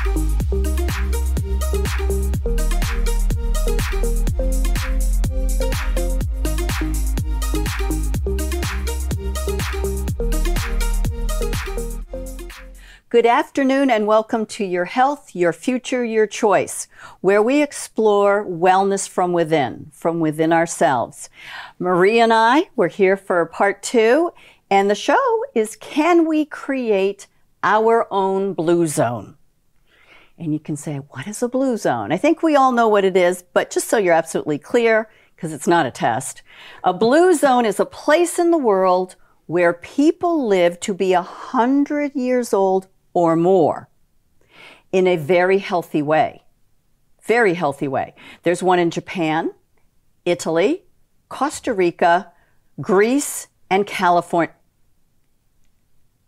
Good afternoon and welcome to Your Health, Your Future, Your Choice, where we explore wellness from within ourselves. Marie and I, we're here for part 2, and the show is Can We Create Our Own Blue Zone? And you can say, what is a blue zone? I think we all know what it is, but just so you're absolutely clear, because it's not a test, a blue zone is a place in the world where people live to be 100 years old or more in a very healthy way. Very healthy way. There's one in Japan, Italy, Costa Rica, Greece, and California.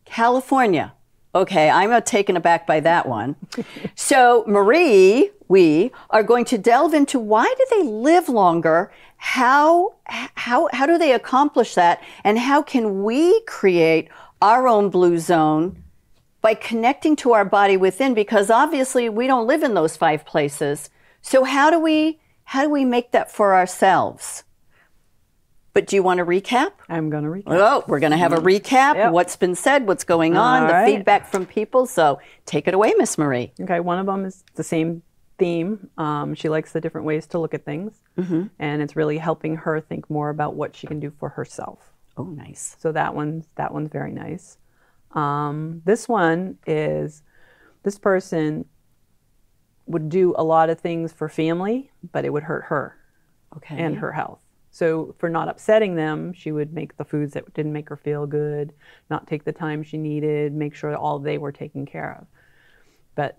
California. Okay, I'm taken aback by that one. So, Marie, we are going to delve into why do they live longer, how do they accomplish that, and how can we create our own blue zone by connecting to our body within, because obviously we don't live in those 5 places. So how do we make that for ourselves? But do you want to recap? I'm going to recap. Oh, we're going to have a recap. Yep. What's been said, what's going on, the feedback from people. So take it away, Miss Marie. Okay, one of them is the same theme. She likes the different ways to look at things. Mm-hmm. And it's really helping her think more about what she can do for herself. Oh, nice. So that one's very nice. This one is, this person would do a lot of things for family, but it would hurt her and her health. So for not upsetting them, she would make the foods that didn't make her feel good, not take the time she needed, make sure that all they were taken care of. But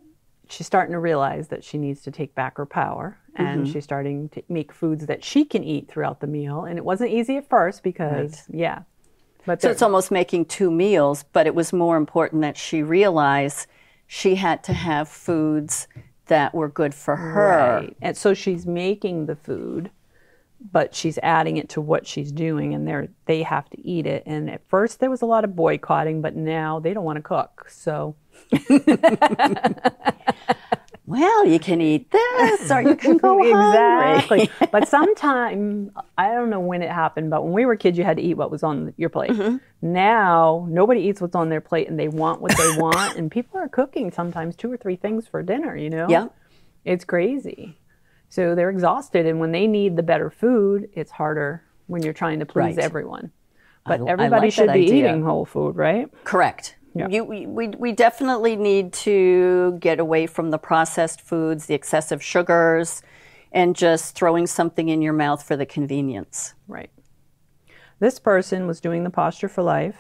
she's starting to realize that she needs to take back her power, and she's starting to make foods that she can eat throughout the meal. And it wasn't easy at first because, But so it's almost making 2 meals, but it was more important that she realized she had to have foods that were good for her. Right. And so she's making the food, but she's adding it to what she's doing, and they have to eat it. And at first there was a lot of boycotting, but now they don't want to cook. So well, you can eat this or you can go exactly. hungry. But sometime, I don't know when it happened, but when we were kids, you had to eat what was on your plate. Mm-hmm. Now, nobody eats what's on their plate, and they want what they want. And people are cooking sometimes 2 or 3 things for dinner, you know? Yeah. It's crazy. So they're exhausted, and when they need the better food, it's harder when you're trying to please everyone. But everybody should be eating whole food, right? Correct. Yeah. We definitely need to get away from the processed foods, the excessive sugars, and just throwing something in your mouth for the convenience. Right. This person was doing the Posture for Life.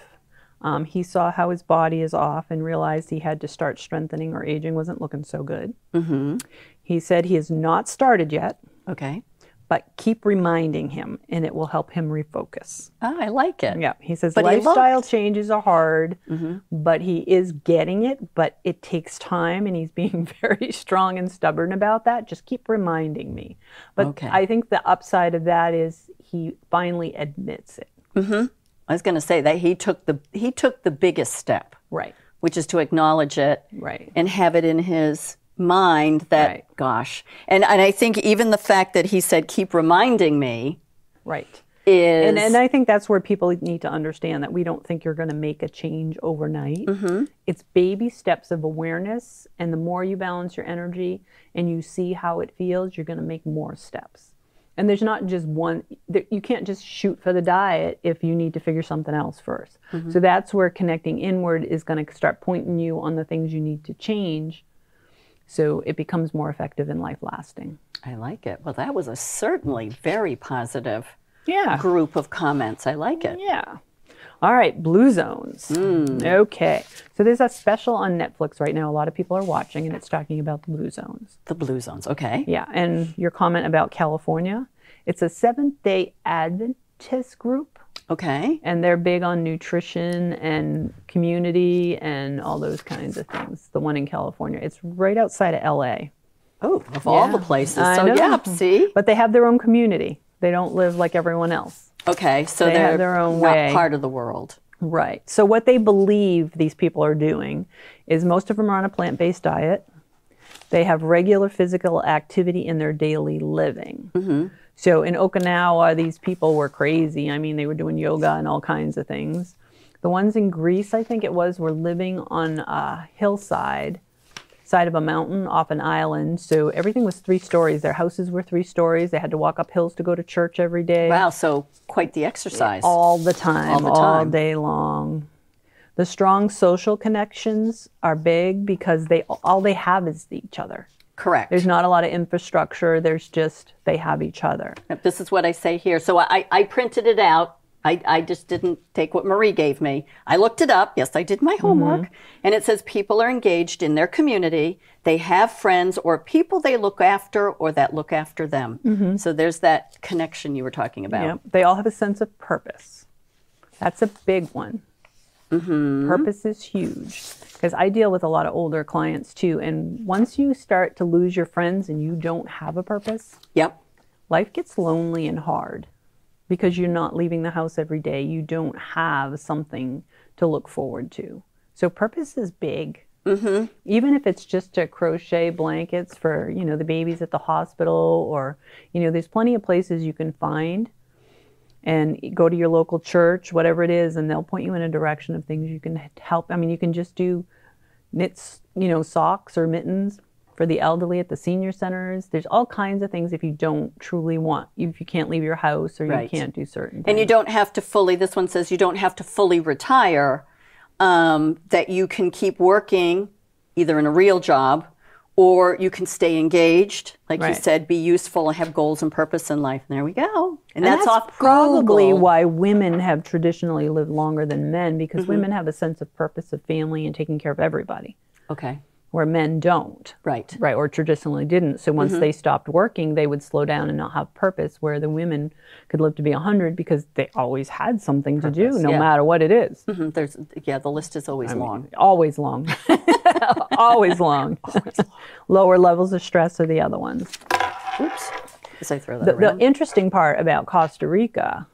He saw how his body is off and realized he had to start strengthening or aging wasn't looking so good. Mm-hmm. He said he has not started yet. Okay. But keep reminding him, and it will help him refocus. Oh, I like it. Yeah, he says lifestyle changes are hard, but he is getting it, but it takes time, and he's being very strong and stubborn about that. Just keep reminding me. But I think the upside of that is he finally admits it. Mm-hmm. I was going to say that he took the biggest step, right? Which is to acknowledge it, right, and have it in his mind that, gosh, and I think even the fact that he said, keep reminding me, is... And I think that's where people need to understand that we don't think you're going to make a change overnight. Mm-hmm. It's baby steps of awareness, and the more you balance your energy and you see how it feels, you're going to make more steps. And there's not just one, you can't just shoot for the diet if you need to figure something else first. Mm-hmm. So that's where connecting inward is going to start pointing you on the things you need to change, so it becomes more effective and life-lasting. I like it. Well, that was a certainly very positive yeah. group of comments. I like it. Yeah. All right, blue zones. Okay. So there's a special on Netflix right now. A lot of people are watching, and it's talking about the blue zones. The blue zones, okay. Yeah, and your comment about California, it's a Seventh-day Adventist group. Okay. And they're big on nutrition and community and all those kinds of things. The one in California. It's right outside of LA. Oh, of all the places. So, yeah, see? But they have their own community. They don't live like everyone else. Okay, so they have their own way. Not part of the world. Right. So what they believe these people are doing is most of them are on a plant-based diet. They have regular physical activity in their daily living. So in Okinawa, these people were crazy. I mean, they were doing yoga and all kinds of things. The ones in Greece, I think it was, were living on a hillside, side of a mountain off an island. So everything was 3 stories. Their houses were 3 stories. They had to walk up hills to go to church every day. Wow, so quite the exercise. All the time, all day long. The strong social connections are big because all they have is each other. Correct. There's not a lot of infrastructure. There's just, they have each other. This is what I say here. So I printed it out. I just didn't take what Marie gave me. I looked it up. Yes, I did my homework. And it says people are engaged in their community. They have friends or people they look after or that look after them. So there's that connection you were talking about. Yep. They all have a sense of purpose. That's a big one. Purpose is huge. Because I deal with a lot of older clients too. And once you start to lose your friends and you don't have a purpose, life gets lonely and hard. Because you're not leaving the house every day. You don't have something to look forward to. So purpose is big. Even if it's just to crochet blankets for, you know, the babies at the hospital, or, you know, there's plenty of places you can find, and go to your local church, whatever it is, and they'll point you in a direction of things you can help. I mean, you can just do knits, you know, socks or mittens for the elderly at the senior centers. There's all kinds of things if you don't truly want, if you can't leave your house or you can't do certain things. And you don't have to fully, this one says you don't have to fully retire, that you can keep working either in a real job or you can stay engaged, like you said, be useful and have goals and purpose in life. And there we go. And that's off probably Google. Why women have traditionally lived longer than men, because women have a sense of purpose of family and taking care of everybody. Okay. Where men don't. Right. Right, or traditionally didn't. So once they stopped working, they would slow down and not have purpose, where the women could live to be 100 because they always had something to do, no matter what it is. There's, the list is always long. Always long. Always long. Lower levels of stress are the other ones. Oops. As I throw that around. The interesting part about Costa Rica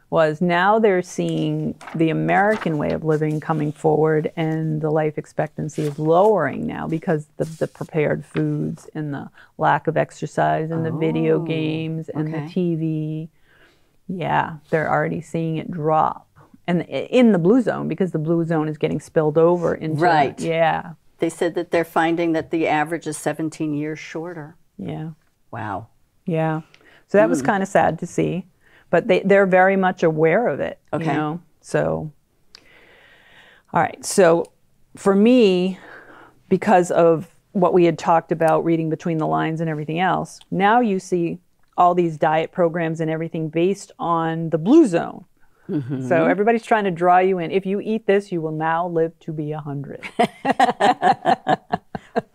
was now they're seeing the American way of living coming forward, and the life expectancy is lowering now because the prepared foods and the lack of exercise and the video games and the TV. Yeah, they're already seeing it drop. And in the blue zone, because the blue zone is getting spilled over into They said that they're finding that the average is 17 years shorter. Yeah. Wow. Yeah. So that was kind of sad to see. But they're very much aware of it, you know? So, all right. So for me, because of what we had talked about, reading between the lines and everything else, now you see all these diet programs and everything based on the blue zone. So everybody's trying to draw you in. If you eat this, you will now live to be 100.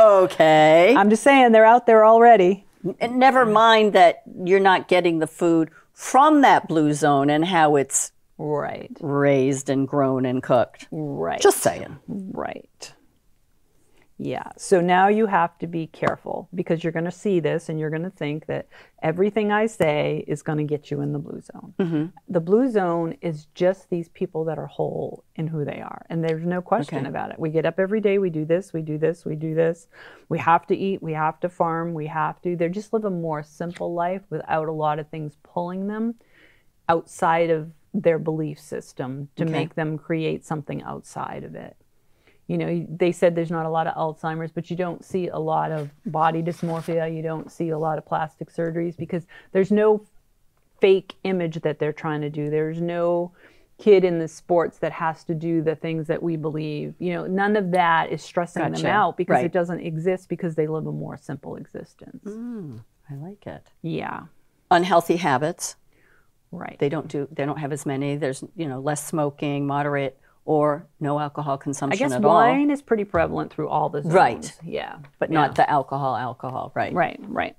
Okay. I'm just saying, they're out there already. And never mind that you're not getting the food from that blue zone and how it's raised and grown and cooked. Right. Just saying. Right. Yeah. So now you have to be careful, because you're going to see this and you're going to think that everything I say is going to get you in the blue zone. The blue zone is just these people that are whole in who they are. And there's no question about it. We get up every day. We do this. We do this. We do this. We have to eat. We have to farm. We have to. They just live a more simple life without a lot of things pulling them outside of their belief system to make them create something outside of it. You know, they said there's not a lot of Alzheimer's, but you don't see a lot of body dysmorphia. You don't see a lot of plastic surgeries, because there's no fake image that they're trying to do. There's no kid in the sports that has to do the things that we believe. You know, none of that is stressing them out, because it doesn't exist, because they live a more simple existence. I like it. Yeah. Unhealthy habits. Right. They don't have as many. There's, you know, less smoking, moderate or no alcohol consumption at all. I guess wine is pretty prevalent through all the zones. Right. Yeah. But not the alcohol, right? Right.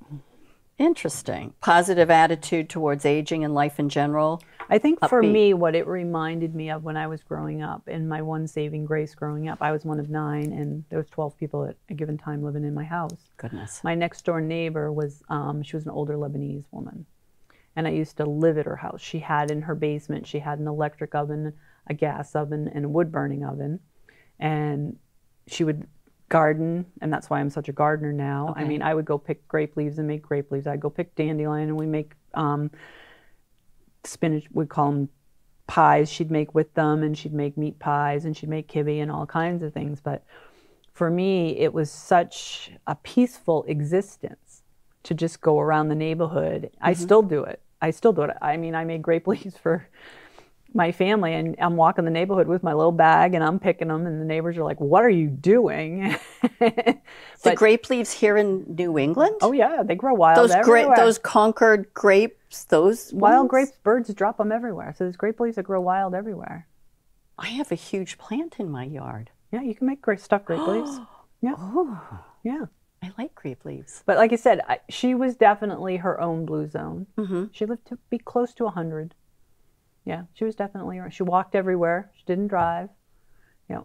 Interesting. Positive attitude towards aging and life in general. I think for me, what it reminded me of when I was growing up, in my one saving grace growing up, I was one of 9, and there was 12 people at a given time living in my house. Goodness. My next door neighbor was, she was an older Lebanese woman. And I used to live at her house. She had in her basement, she had an electric oven, a gas oven, and a wood burning oven. And she would garden, and that's why I'm such a gardener now. Okay. I mean, I would go pick grape leaves and make grape leaves. I'd go pick dandelion, and we make spinach, we call them pies she'd make with them, and she'd make meat pies, and she'd make kibbe and all kinds of things. But for me, it was such a peaceful existence to just go around the neighborhood. I still do it. I mean, I made grape leaves for my family, and I'm walking the neighborhood with my little bag, and I'm picking them, and the neighbors are like, "What are you doing?" The grape leaves here in New England? Oh yeah, they grow wild everywhere. Those Concord grapes, those wild ones? grapes, birds drop them everywhere. So there's grape leaves that grow wild everywhere. I have a huge plant in my yard. Yeah, you can make stuffed grape leaves. Yeah. Oh, Yeah. I like grape leaves. But like I said, she was definitely her own blue zone. Mm-hmm. She lived to be close to 100. Yeah, she was definitely, she walked everywhere. She didn't drive. Yeah.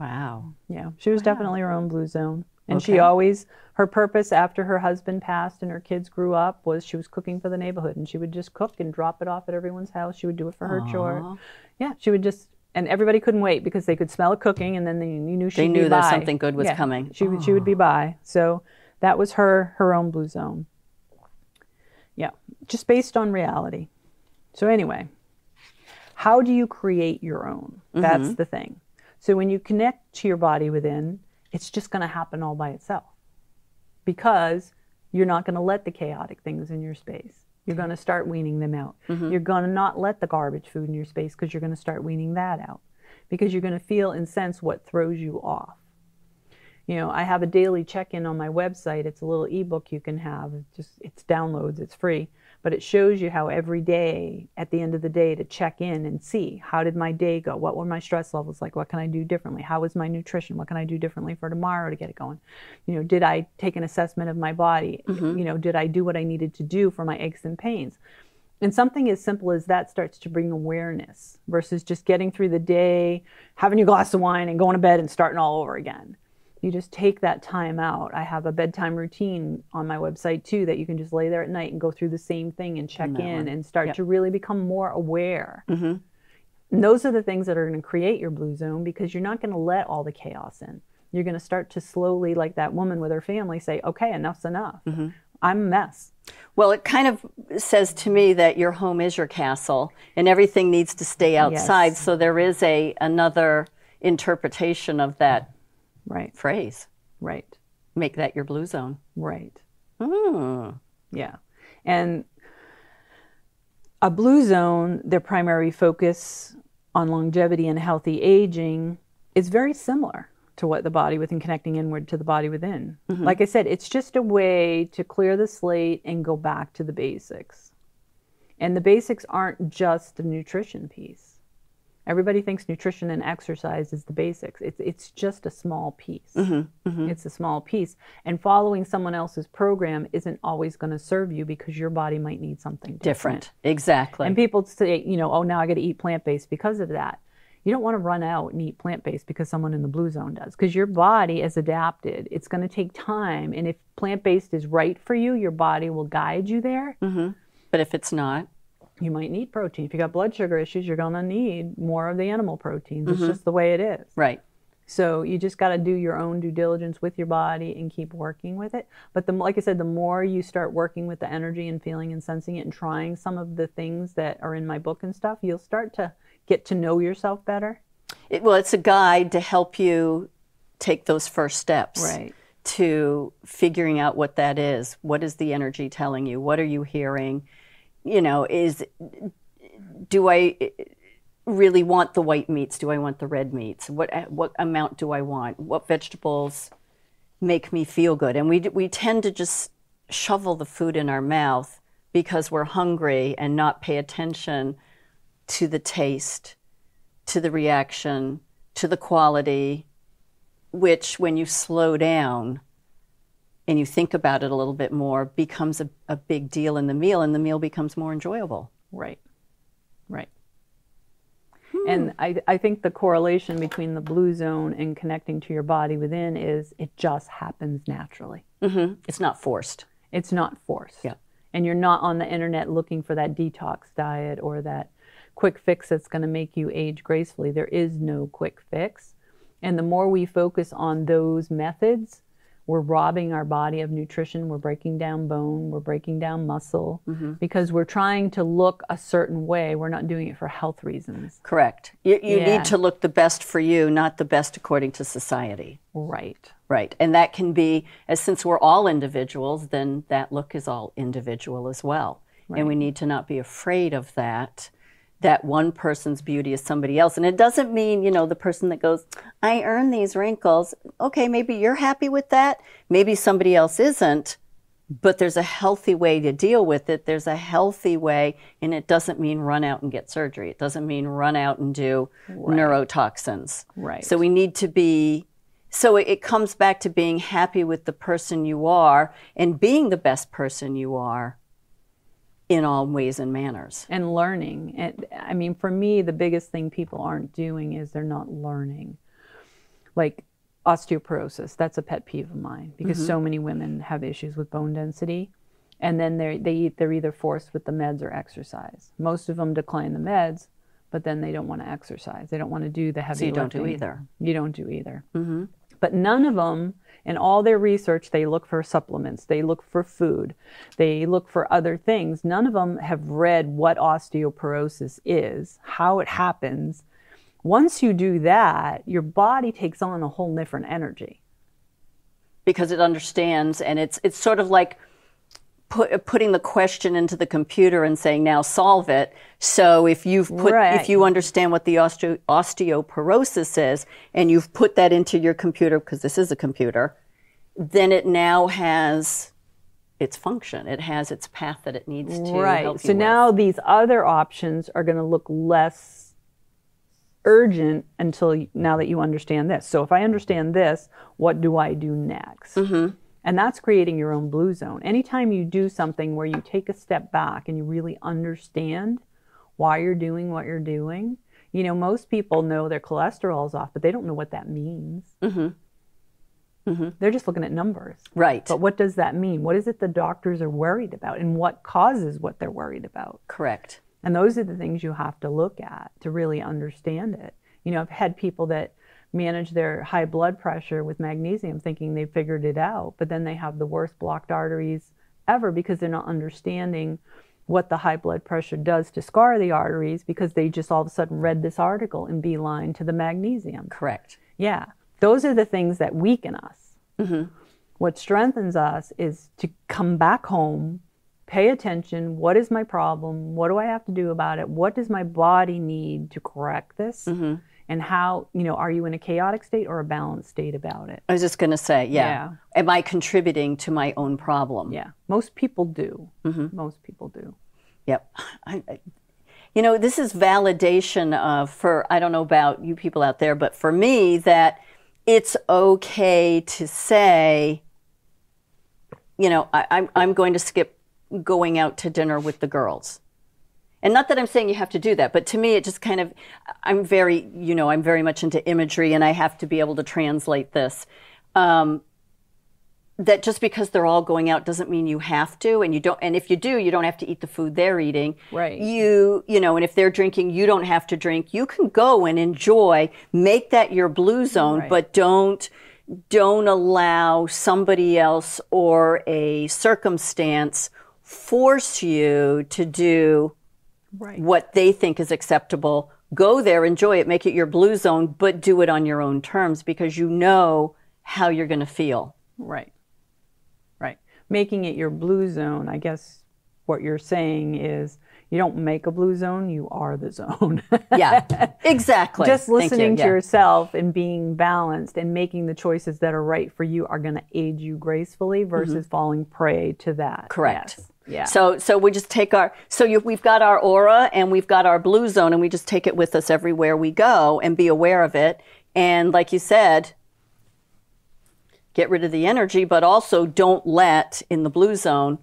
Wow. Yeah, she was definitely her own blue zone. And Okay. she always, her purpose after her husband passed and her kids grew up was she was cooking for the neighborhood, and she would just cook and drop it off at everyone's house. She would do it for her chore. Yeah, she would just, and everybody couldn't wait because they could smell it cooking, and then you knew she'd be by. They knew that something good was coming. She would be by. So that was her own blue zone. Yeah, just based on reality. So anyway, how do you create your own? That's the thing. So when you connect to your body within, it's just going to happen all by itself, because you're not going to let the chaotic things in your space. You're going to start weaning them out. You're going to not let the garbage food in your space, because you're going to start weaning that out, because you're going to feel and sense what throws you off. You know, I have a daily check-in on my website. It's a little ebook you can have. It's downloads, it's free. But it shows you how every day, at the end of the day, to check in and see, how did my day go? What were my stress levels like? What can I do differently? How was my nutrition? What can I do differently for tomorrow to get it going? You know, did I take an assessment of my body? You know, did I do what I needed to do for my aches and pains? And something as simple as that starts to bring awareness versus just getting through the day, having your glass of wine and going to bed and starting all over again. You just take that time out. I have a bedtime routine on my website too, that you can just lay there at night and go through the same thing and check in and start to really become more aware. And those are the things that are going to create your blue zone, because you're not going to let all the chaos in. You're going to start to slowly, like that woman with her family, say, okay, enough's enough. I'm a mess. Well, it kind of says to me that your home is your castle, and everything needs to stay outside. Yes. So there is another interpretation of that phrase. Right. Make that your blue zone. Right. Mm. Yeah. And a blue zone, their primary focus on longevity and healthy aging is very similar to what the body within, connecting inward to the body within. Like I said, it's just a way to clear the slate and go back to the basics. And the basics aren't just the nutrition piece. Everybody thinks nutrition and exercise is the basics. It's just a small piece. It's a small piece. And following someone else's program isn't always going to serve you, because your body might need something different. Exactly. And people say, you know, oh, now I got to eat plant-based because of that. You don't want to run out and eat plant-based because someone in the blue zone does, because your body is adapted. It's going to take time. And if plant-based is right for you, your body will guide you there. But if it's not? You might need protein. If you got blood sugar issues, you're going to need more of the animal proteins. It's just the way it is. Right. So you just got to do your own due diligence with your body and keep working with it. But like I said, the more you start working with the energy and feeling and sensing it and trying some of the things that are in my book and stuff, you'll start to get to know yourself better. Well, it's a guide to help you take those first steps. Right. To figuring out what that is. What is the energy telling you? What are you hearing? You know, do I really want the white meats? Do I want the red meats? What amount do I want? What vegetables make me feel good? And we tend to just shovel the food in our mouth because we're hungry and not pay attention to the taste, to the reaction, to the quality, which when you slow down and you think about it a little bit more, becomes a big deal in the meal, and the meal becomes more enjoyable. Right. Right. And I think the correlation between the blue zone and connecting to your body within is it just happens naturally. It's not forced. It's not forced. Yeah. And you're not on the internet looking for that detox diet or that quick fix that's going to make you age gracefully. There is no quick fix. And the more we focus on those methods, we're robbing our body of nutrition. We're breaking down bone. We're breaking down muscle because we're trying to look a certain way. We're not doing it for health reasons. Correct. You need to look the best for you, not the best according to society. Right. Right. And that can be, since we're all individuals, then that look is all individual as well. Right. And we need to not be afraid of that one person's beauty is somebody else. And it doesn't mean, the person that goes, I earn these wrinkles. Okay, maybe you're happy with that. Maybe somebody else isn't. But there's a healthy way to deal with it. There's a healthy way, and it doesn't mean run out and get surgery. It doesn't mean run out and do neurotoxins. Right. So we need to be, so it comes back to being happy with the person you are and being the best person you are in all ways and manners. And learning. And I mean, for me, the biggest thing people aren't doing is they're not learning. Like osteoporosis, that's a pet peeve of mine because so many women have issues with bone density. And then they're either forced with the meds or exercise. Most of them decline the meds, but then they don't want to exercise. They don't want to do the heavy lifting. So you don't do either. You don't do either. But none of them, in all their research, they look for supplements, they look for food, they look for other things. None of them have read what osteoporosis is, how it happens. Once you do that, your body takes on a whole different energy. Because it understands, and it's sort of like putting the question into the computer and saying, now solve it. So if you understand what the osteoporosis is, and you've put that into your computer, because this is a computer, then it now has its function. It has its path that it needs to help you So now these other options are going to look less urgent now that you understand this. So if I understand this, what do I do next? And that's creating your own blue zone. Anytime you do something where you take a step back and you really understand why you're doing what you're doing, most people know their cholesterol's off, but they don't know what that means. They're just looking at numbers. Right. But what does that mean? What is it the doctors are worried about, and what causes what they're worried about? Correct. And those are the things you have to look at to really understand it. I've had people that manage their high blood pressure with magnesium thinking they figured it out, but then they have the worst blocked arteries ever because they're not understanding what the high blood pressure does to scar the arteries because they just all of a sudden read this article and beeline to the magnesium. Correct. Yeah. Those are the things that weaken us. What strengthens us is to come back home, pay attention. What is my problem? What do I have to do about it? What does my body need to correct this? And how, are you in a chaotic state or a balanced state about it? I was just going to say, am I contributing to my own problem? Yeah. Most people do. Most people do. Yep. This is validation I don't know about you people out there, but for me, that it's okay to say, I'm going to skip going out to dinner with the girls. And not that I'm saying you have to do that, but to me, it just kind of, I'm very much into imagery, and I have to be able to translate this. That just because they're all going out doesn't mean you have to, and if you do, you don't have to eat the food they're eating. Right. And if they're drinking, you don't have to drink. You can go and enjoy, make that your blue zone, but don't allow somebody else or a circumstance force you to do what they think is acceptable. Go there, enjoy it, make it your blue zone, but do it on your own terms because you know how you're going to feel. Right. Making it your blue zone, I guess what you're saying is you don't make a blue zone, you are the zone. Yeah, exactly. Just listening to yourself and being balanced and making the choices that are right for you are going to aid you gracefully versus falling prey to that. Correct. Yes. Yeah. So we just take we've got our aura and we've got our blue zone, and we just take it with us everywhere we go and be aware of it. And like you said, get rid of the energy, but also don't let in the blue zone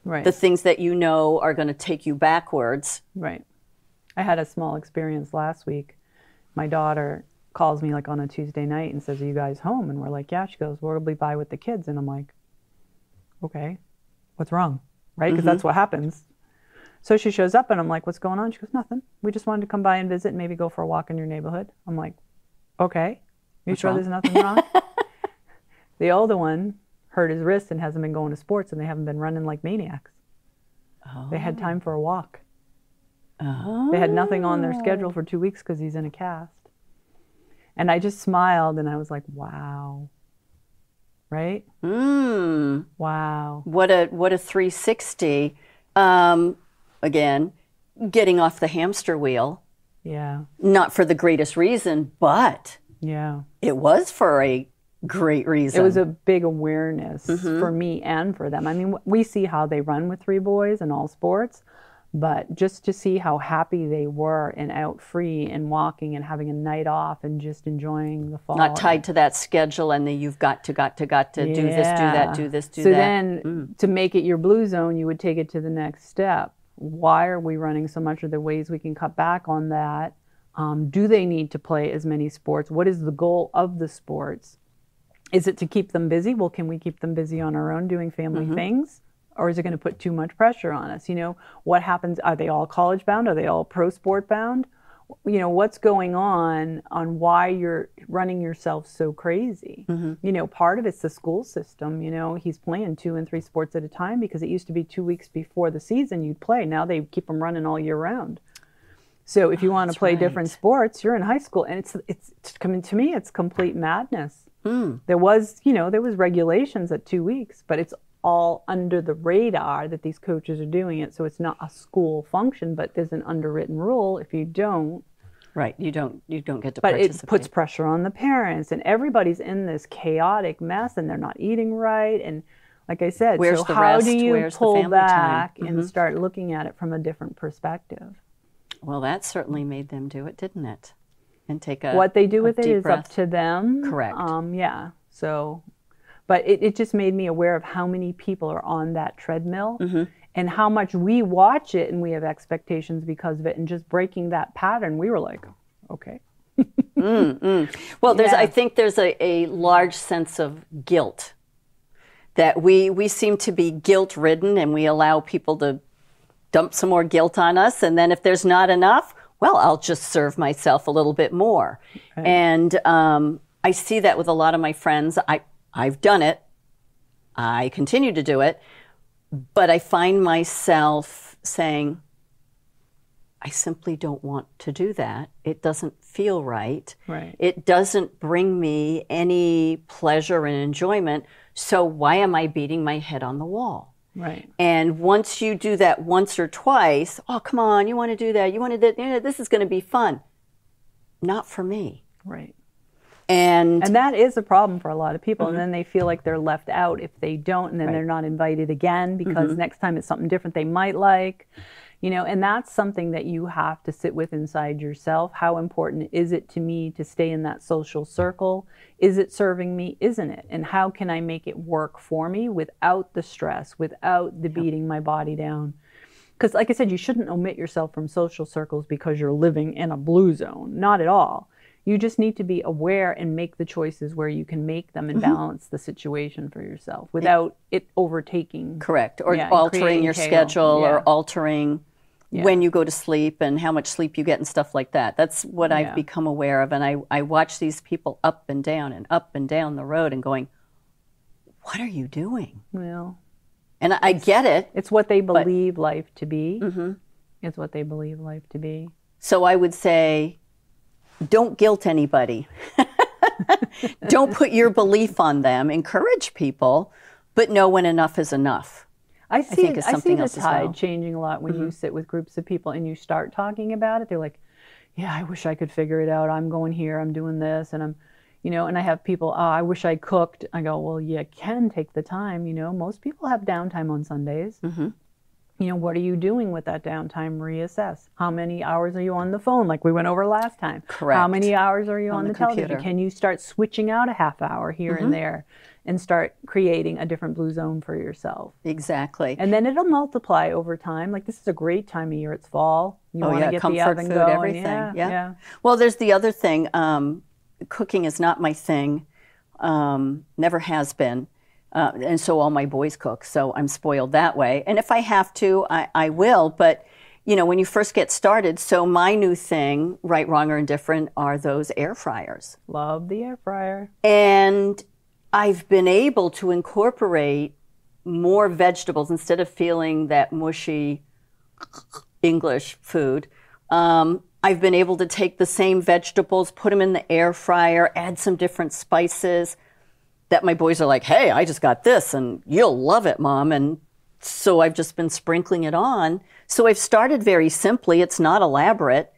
the things that you know are going to take you backwards. Right. I had a small experience last week. My daughter calls me like on a Tuesday night and says, "Are you guys home?" And we're like, "Yeah." She goes, "We'll be by with the kids." And I'm like, "Okay, what's wrong?" Right? Because that's what happens. So she shows up and I'm like, "What's going on?" She goes, "Nothing. We just wanted to come by and visit and maybe go for a walk in your neighborhood." I'm like, "Okay." You sure there's nothing wrong? The older one hurt his wrist and hasn't been going to sports, and they haven't been running like maniacs. Oh. They had time for a walk. Oh. They had nothing on their schedule for 2 weeks because he's in a cast. And I just smiled, and I was like, wow. Right? Wow. What a 360. Again, getting off the hamster wheel. Yeah. Not for the greatest reason, but yeah, it was for a great reason. It was a big awareness for me and for them. I mean, we see how they run with 3 boys in all sports, but just to see how happy they were and out free and walking and having a night off and just enjoying the fall. Not tied to that schedule and then you've got to do this, do that, do this, do that. So then to make it your blue zone, you would take it to the next step. Why are we running so much? Are there ways we can cut back on that? Do they need to play as many sports? What is the goal of the sports? Is it to keep them busy? Well, can we keep them busy on our own doing family things? Or is it going to put too much pressure on us? You know, what happens? Are they all college bound? Are they all pro sport bound? You know, what's going on why you're running yourself so crazy? You know, part of it's the school system. You know, he's playing 2 and 3 sports at a time because it used to be 2 weeks before the season you'd play. Now they keep them running all year round. So if you want to play different sports, you're in high school, and it's coming to me, it's complete madness. There was regulations at 2 weeks, but it's all under the radar that these coaches are doing it. So it's not a school function, but there's an underwritten rule. If you don't, you don't get to but participate. It puts pressure on the parents, and everybody's in this chaotic mess, and they're not eating right. And like I said, Where's so the how rest? do you Where's pull the family back time? and start looking at it from a different perspective? Well, that certainly made them do it, didn't it? And take a what they do with it is breath. Up to them. Correct. Yeah. So, but it just made me aware of how many people are on that treadmill and how much we watch it and we have expectations because of it, and just breaking that pattern, we were like, okay. Well, I think there's a large sense of guilt that we seem to be guilt-ridden, and we allow people to dump some more guilt on us, and then if there's not enough, well, I'll just serve myself a little bit more. Okay. And I see that with a lot of my friends. I've done it. I continue to do it. But I find myself saying, I simply don't want to do that. It doesn't feel right. It doesn't bring me any pleasure and enjoyment. So why am I beating my head on the wall? Right. And once you do that once or twice, oh, come on, you want to do that. You want to do that. This is going to be fun. Not for me. Right. And that is a problem for a lot of people. And then they feel like they're left out if they don't, and then they're not invited again because next time it's something different they might like. You know, and that's something that you have to sit with inside yourself. How important is it to me to stay in that social circle? Is it serving me? Isn't it? And how can I make it work for me without the stress, without the beating my body down? Because like I said, you shouldn't omit yourself from social circles because you're living in a blue zone. Not at all. You just need to be aware and make the choices where you can make them and balance the situation for yourself without it overtaking. Correct. Or altering your schedule or altering when you go to sleep and how much sleep you get and stuff like that. That's what I've become aware of. And I watch these people up and down the road and going, what are you doing? Well, and I get it. It's what they believe life to be. It's what they believe life to be. So I would say, don't guilt anybody. Don't put your belief on them. Encourage people, but know when enough is enough. I see the tide changing a lot when you sit with groups of people and you start talking about it. They're like, yeah, I wish I could figure it out. I'm going here, I'm doing this, and I'm, you know, and I have people, oh, I wish I cooked. I go, well, you can take the time. You know, most people have downtime on Sundays. You know, what are you doing with that downtime? Reassess. How many hours are you on the phone, like we went over last time? Correct. How many hours are you on the television? computer. Can you start switching out a half hour here and there and start creating a different blue zone for yourself? Exactly. And then it'll multiply over time. Like, this is a great time of year. It's fall. You want to get comfort the oven food, going. everything. Yeah. Well, there's the other thing. Cooking is not my thing. Never has been. And so all my boys cook, so I'm spoiled that way. And if I have to, I will. But, when you first get started, so my new thing, right, wrong, or indifferent, are those air fryers. Love the air fryer. And I've been able to incorporate more vegetables instead of feeling that mushy English food. I've been able to take the same vegetables, put them in the air fryer, add some different spices that my boys are like, hey, I just got this and you'll love it, Mom. And so I've just been sprinkling it on. So I've started very simply. It's not elaborate,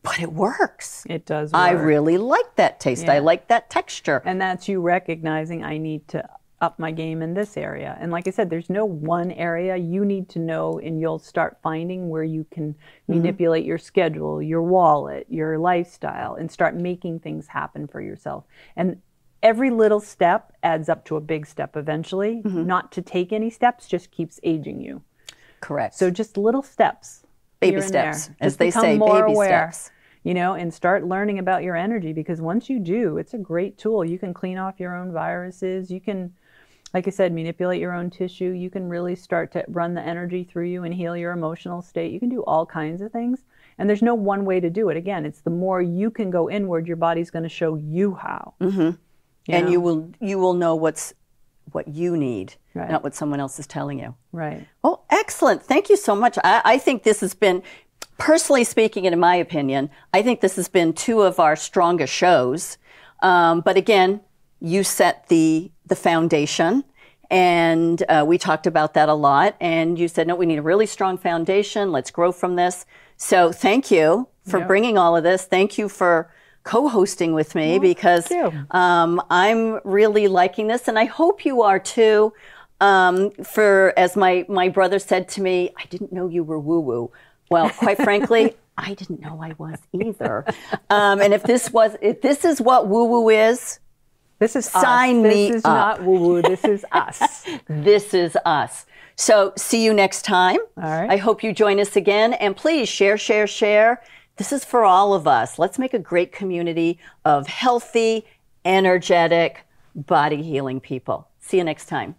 but it works. It does work. I really like that taste. Yeah. I like that texture. And that's you recognizing I need to up my game in this area. And like I said, there's no one area. You need to know, and you'll start finding where you can manipulate your schedule, your wallet, your lifestyle, and start making things happen for yourself. And every little step adds up to a big step eventually. Not to take any steps just keeps aging you. Correct. So just little steps. Baby steps, as they say, baby steps. And start learning about your energy, because once you do, it's a great tool. You can clean off your own viruses. You can, like I said, manipulate your own tissue. You can really start to run the energy through you and heal your emotional state. You can do all kinds of things. And there's no one way to do it. Again, it's the more you can go inward, your body's going to show you how. And you will know what you need, right, not what someone else is telling you. Right. Oh, excellent. Thank you so much. I think this has been, personally speaking, and in my opinion, I think this has been two of our strongest shows. But again, you set the foundation, and we talked about that a lot. And you said, no, we need a really strong foundation. Let's grow from this. So thank you for bringing all of this. Thank you for co-hosting with me, because I'm really liking this, and I hope you are too. As my brother said to me, I didn't know you were woo-woo. Well, quite frankly, I didn't know I was either. And if this is what woo-woo is, this is sign us. me This is up. not woo-woo. This is us. This is us. So see you next time. All right. I hope you join us again, and please share, share, share. This is for all of us. Let's make a great community of healthy, energetic, body healing people. See you next time.